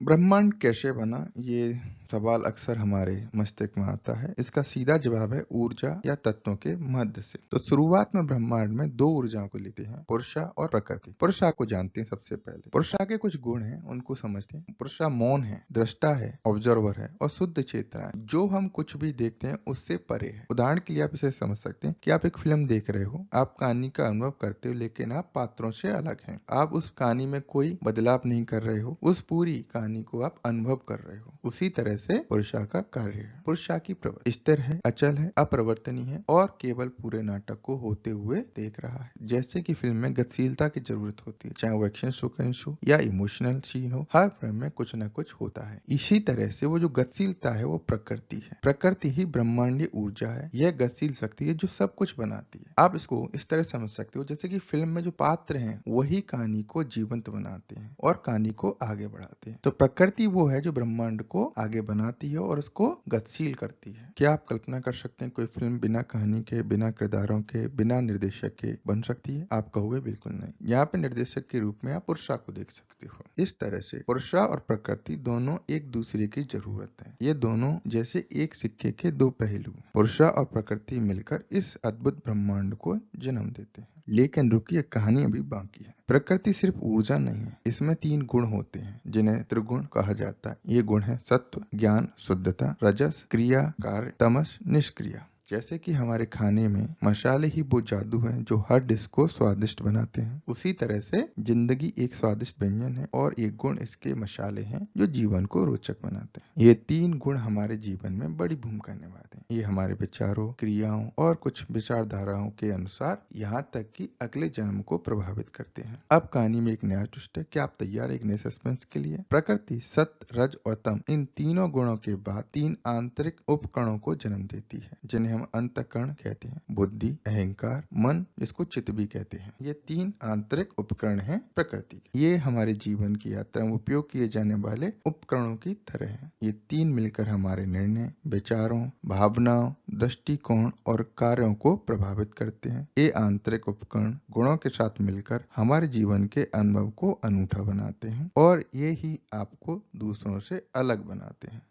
ब्रह्मांड कैसे बना? ये सवाल अक्सर हमारे मस्तिष्क में आता है। इसका सीधा जवाब है ऊर्जा या तत्वों के मध्य से। तो शुरुआत में ब्रह्मांड में दो ऊर्जाओं को लेते हैं, पुरुषा और प्रकृति। पुरुषा को जानते हैं सबसे पहले। पुरुषा के कुछ गुण हैं, उनको समझते हैं। पुरुषा मौन है, दृष्टा है, ऑब्जर्वर है और शुद्ध चेतना है। जो हम कुछ भी देखते हैं उससे परे है। उदाहरण के लिए आप इसे समझ सकते हैं कि आप एक फिल्म देख रहे हो, आप कहानी का अनुभव करते हो, लेकिन आप पात्रों से अलग हैं। आप उस कहानी में कोई बदलाव नहीं कर रहे हो, उस पूरी कहानी को आप अनुभव कर रहे हो। उसी तरह से पुरुषा का कार्य है। पुरुषा की प्रवृत्ति स्थिर है, अचल है, अपरिवर्तनीय है और केवल पूरे नाटक को होते हुए देख रहा है। जैसे कि फिल्म में गतिशीलता की जरूरत होती है, चाहे वो एक्शन सीक्वेंस हो या इमोशनल सीन हो, हर फिल्म में कुछ न कुछ होता है। इसी तरह से वो जो गतिशीलता है वो प्रकृति है। प्रकृति ही ब्रह्मांडीय ऊर्जा है। यह गतिशील शक्ति है जो सब कुछ बनाती है। आप इसको इस तरह समझ सकते हो जैसे कि फिल्म में जो पात्र हैं वही कहानी को जीवंत बनाते हैं और कहानी को आगे बढ़ाते हैं। तो प्रकृति वो है जो ब्रह्मांड को आगे बनाती है और उसको गतिशील करती है। क्या आप कल्पना कर सकते हैं कोई फिल्म बिना कहानी के, बिना किरदारों के, बिना निर्देशक के बन सकती है? आप कहोगे बिल्कुल नहीं। यहाँ पे निर्देशक के रूप में आप पुरुषा को देख सकते हो। इस तरह से पुरुषा और प्रकृति दोनों एक दूसरे की जरूरत है। ये दोनों जैसे एक सिक्के के दो पहलू। पुरुषा और प्रकृति मिलकर इस अद्भुत ब्रह्मांड को जन्म देते हैं। लेकिन रुकिए, कहानी अभी बाकी है। प्रकृति सिर्फ ऊर्जा नहीं है, इसमें तीन गुण होते हैं जिन्हें त्रिगुण कहा जाता है। ये गुण है सत्व, ज्ञान, शुद्धता, रजस, क्रिया, कार्य, तमस, निष्क्रिया। जैसे कि हमारे खाने में मसाले ही वो जादू हैं जो हर डिश को स्वादिष्ट बनाते हैं, उसी तरह से जिंदगी एक स्वादिष्ट व्यंजन है और एक गुण इसके मसाले हैं जो जीवन को रोचक बनाते हैं। ये तीन गुण हमारे जीवन में बड़ी भूमिका निभाते हैं। ये हमारे विचारों, क्रियाओं और कुछ विचारधाराओं के अनुसार यहाँ तक कि अगले जन्म को प्रभावित करते हैं। अब कहानी में एक नया ट्विस्ट है। क्या आप तैयार हैं एक नए सस्पेंस के लिए? प्रकृति सत्य, रज और तम, इन तीनों गुणों के बाद तीन आंतरिक उपकरणों को जन्म देती है जिन्हें हम अंतःकरण कहते हैं। बुद्धि, अहंकार, मन, जिसको चित्त भी कहते हैं। ये तीन आंतरिक उपकरण हैं प्रकृति के। ये हमारे जीवन की यात्रा में उपयोग किए जाने वाले उपकरणों की तरह हैं। ये तीन मिलकर हमारे निर्णय, विचारों, भावनाओं, दृष्टिकोण और कार्यों को प्रभावित करते हैं। ये आंतरिक उपकरण गुणों के साथ मिलकर हमारे जीवन के अनुभव को अनूठा बनाते हैं और ये ही आपको दूसरों से अलग बनाते हैं।